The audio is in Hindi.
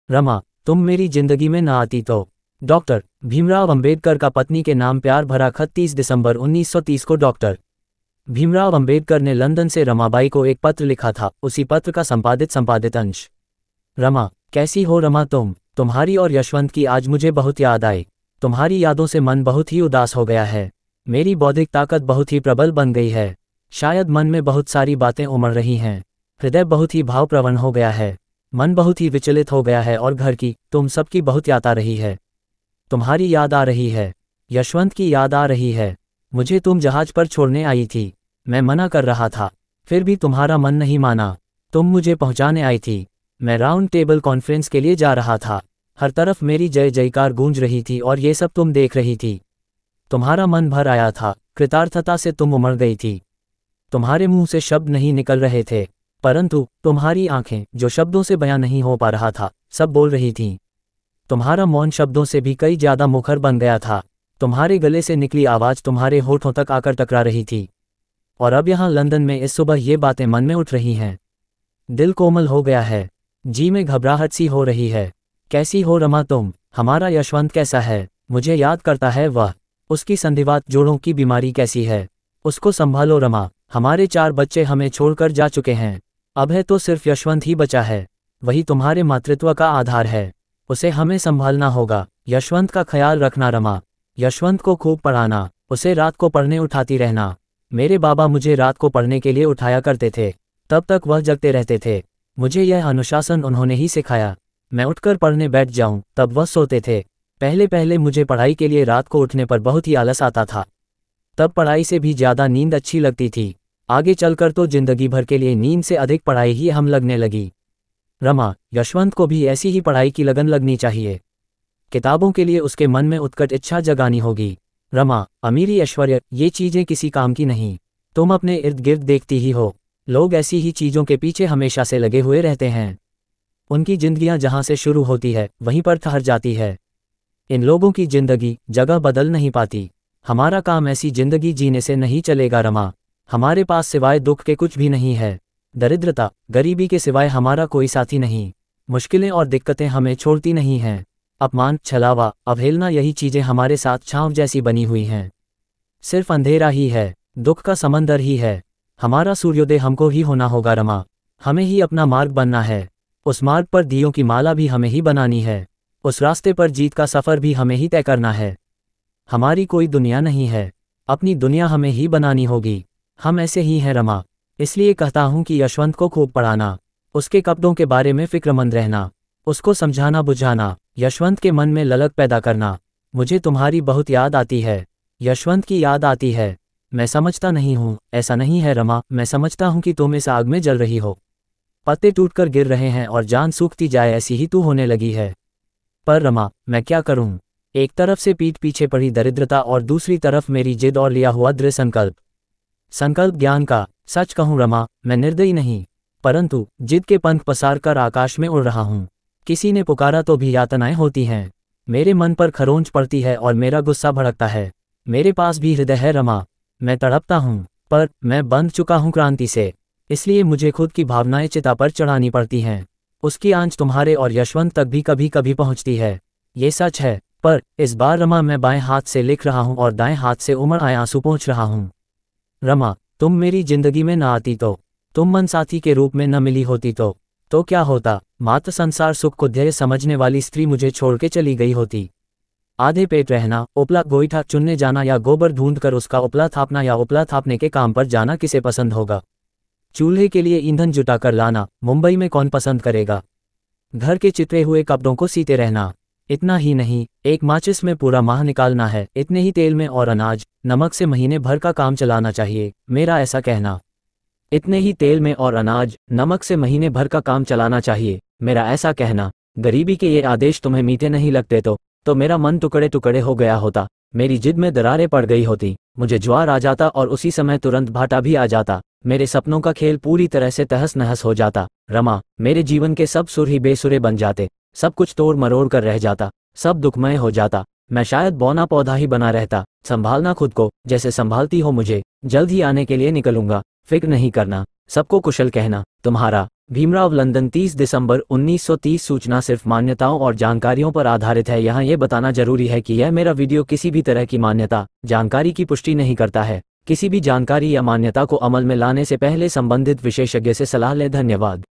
रमा, तुम मेरी जिंदगी में ना आती तो। डॉक्टर भीमराव अंबेडकर का पत्नी के नाम प्यार भरा खत 30 दिसंबर 1930 को डॉक्टर भीमराव अंबेडकर ने लंदन से रमाबाई को एक पत्र लिखा था। उसी पत्र का संपादित अंश। रमा, कैसी हो रमा तुम? तुम्हारी और यशवंत की आज मुझे बहुत याद आई। तुम्हारी यादों से मन बहुत ही उदास हो गया है। मेरी बौद्धिक ताकत बहुत ही प्रबल बन गई है। शायद मन में बहुत सारी बातें उमड़ रही हैं। हृदय बहुत ही भावप्रवण हो गया है। मन बहुत ही विचलित हो गया है और घर की, तुम सबकी बहुत याद आ रही है। तुम्हारी याद आ रही है। यशवंत की याद आ रही है। मुझे तुम जहाज पर छोड़ने आई थी। मैं मना कर रहा था, फिर भी तुम्हारा मन नहीं माना। तुम मुझे पहुंचाने आई थी। मैं राउंड टेबल कॉन्फ्रेंस के लिए जा रहा था। हर तरफ मेरी जय जयकार गूंज रही थी और ये सब तुम देख रही थी। तुम्हारा मन भर आया था। कृतार्थता से तुम उमड़ गई थी। तुम्हारे मुंह से शब्द नहीं निकल रहे थे, परंतु तुम्हारी आंखें, जो शब्दों से बयां नहीं हो पा रहा था, सब बोल रही थीं। तुम्हारा मौन शब्दों से भी कई ज्यादा मुखर बन गया था। तुम्हारे गले से निकली आवाज तुम्हारे होठों तक आकर टकरा रही थी। और अब यहाँ लंदन में इस सुबह ये बातें मन में उठ रही हैं। दिल कोमल हो गया है। जी में घबराहट सी हो रही है। कैसी हो रमा तुम? हमारा यशवंत कैसा है? मुझे याद करता है वह। उसकी संधिवात जोड़ों की बीमारी कैसी है? उसको संभालो रमा। हमारे 4 बच्चे हमें छोड़कर जा चुके हैं। अब है तो सिर्फ यशवंत ही बचा है। वही तुम्हारे मातृत्व का आधार है। उसे हमें संभालना होगा। यशवंत का ख्याल रखना रमा। यशवंत को खूब पढ़ाना। उसे रात को पढ़ने उठाती रहना। मेरे बाबा मुझे रात को पढ़ने के लिए उठाया करते थे। तब तक वह जगते रहते थे। मुझे यह अनुशासन उन्होंने ही सिखाया। मैं उठकर पढ़ने बैठ जाऊं तब वह सोते थे। पहले पहले मुझे पढ़ाई के लिए रात को उठने पर बहुत ही आलस आता था। तब पढ़ाई से भी ज्यादा नींद अच्छी लगती थी। आगे चलकर तो जिंदगी भर के लिए नींद से अधिक पढ़ाई ही हम लगने लगी। रमा, यशवंत को भी ऐसी ही पढ़ाई की लगन लगनी चाहिए। किताबों के लिए उसके मन में उत्कट इच्छा जगानी होगी। रमा, अमीरी, ऐश्वर्य, ये चीजें किसी काम की नहीं। तुम अपने इर्द गिर्द देखती ही हो। लोग ऐसी ही चीजों के पीछे हमेशा से लगे हुए रहते हैं। उनकी जिंदगियां जहां से शुरू होती है वहीं पर ठहर जाती है। इन लोगों की जिंदगी जगह बदल नहीं पाती। हमारा काम ऐसी जिंदगी जीने से नहीं चलेगा रमा। हमारे पास सिवाय दुख के कुछ भी नहीं है। दरिद्रता, गरीबी के सिवाय हमारा कोई साथी नहीं। मुश्किलें और दिक्कतें हमें छोड़ती नहीं हैं। अपमान, छलावा, अवहेलना, यही चीजें हमारे साथ छांव जैसी बनी हुई हैं। सिर्फ अंधेरा ही है, दुख का समंदर ही है। हमारा सूर्योदय हमको ही होना होगा रमा। हमें ही अपना मार्ग बनना है। उस मार्ग पर दियों की माला भी हमें ही बनानी है। उस रास्ते पर जीत का सफर भी हमें ही तय करना है। हमारी कोई दुनिया नहीं है। अपनी दुनिया हमें ही बनानी होगी। हम ऐसे ही हैं रमा। इसलिए कहता हूं कि यशवंत को खूब पढ़ाना। उसके कपड़ों के बारे में फिक्रमंद रहना। उसको समझाना बुझाना। यशवंत के मन में ललक पैदा करना। मुझे तुम्हारी बहुत याद आती है। यशवंत की याद आती है। मैं समझता नहीं हूँ, ऐसा नहीं है रमा। मैं समझता हूँ कि तुम इस आग में जल रही हो। पत्ते टूटकर गिर रहे हैं और जान सूखती जाए ऐसी ही तू होने लगी है। पर रमा, मैं क्या करूँ? एक तरफ से पीठ पीछे पड़ी दरिद्रता और दूसरी तरफ मेरी जिद और लिया हुआ दृढ़ संकल्प ज्ञान का। सच कहूँ रमा, मैं निर्दयी नहीं, परंतु जिद के पंख पसार कर आकाश में उड़ रहा हूँ। किसी ने पुकारा तो भी यातनाएं होती हैं। मेरे मन पर खरोंच पड़ती है और मेरा गुस्सा भड़कता है। मेरे पास भी हृदय है रमा। मैं तड़पता हूँ, पर मैं बंध चुका हूँ क्रांति से। इसलिए मुझे खुद की भावनाएं चिता पर चढ़ानी पड़ती हैं। उसकी आंच तुम्हारे और यशवंत तक भी कभी कभी पहुँचती है। ये सच है, पर इस बार रमा मैं बाएं हाथ से लिख रहा हूँ और दाएं हाथ से उमड़ आए आंसू पोंछ रहा हूँ। रमा, तुम मेरी जिंदगी में न आती तो, तुम मन साथी के रूप में न मिली होती तो क्या होता? मात्र संसार सुख को ध्येय समझने वाली स्त्री मुझे छोड़ के चली गई होती। आधे पेट रहना, उपला गोईठा चुनने जाना या गोबर ढूंढकर उसका उपला थापना या उपला थापने के काम पर जाना किसे पसंद होगा? चूल्हे के लिए ईंधन जुटा कर लाना मुंबई में कौन पसंद करेगा? घर के चितरे हुए कपड़ों को सीते रहना। इतना ही नहीं, एक माचिस में पूरा माह निकालना है। इतने ही तेल में और अनाज नमक से महीने भर का काम चलाना चाहिए, मेरा ऐसा कहना। इतने ही तेल में और अनाज नमक से महीने भर का काम चलाना चाहिए, मेरा ऐसा कहना। गरीबी के ये आदेश तुम्हें मीठे नहीं लगते तो मेरा मन टुकड़े टुकड़े हो गया होता। मेरी जिद में दरारें पड़ गई होती। मुझे ज्वार आ जाता और उसी समय तुरंत भाटा भी आ जाता। मेरे सपनों का खेल पूरी तरह से तहस नहस हो जाता। रमा, मेरे जीवन के सब सुर ही बेसुरे बन जाते। सब कुछ तोड़ मरोड़ कर रह जाता। सब दुखमय हो जाता। मैं शायद बौना पौधा ही बना रहता। संभालना खुद को जैसे संभालती हो मुझे। जल्द ही आने के लिए निकलूंगा, फिक्र नहीं करना। सबको कुशल कहना। तुम्हारा भीमराव लंदन 30 दिसंबर 1930 सूचना सिर्फ मान्यताओं और जानकारियों पर आधारित है। यहाँ ये बताना जरूरी है कि यह मेरा वीडियो किसी भी तरह की मान्यता जानकारी की पुष्टि नहीं करता है। किसी भी जानकारी या मान्यता को अमल में लाने से पहले संबंधित विशेषज्ञ से सलाह लें। धन्यवाद।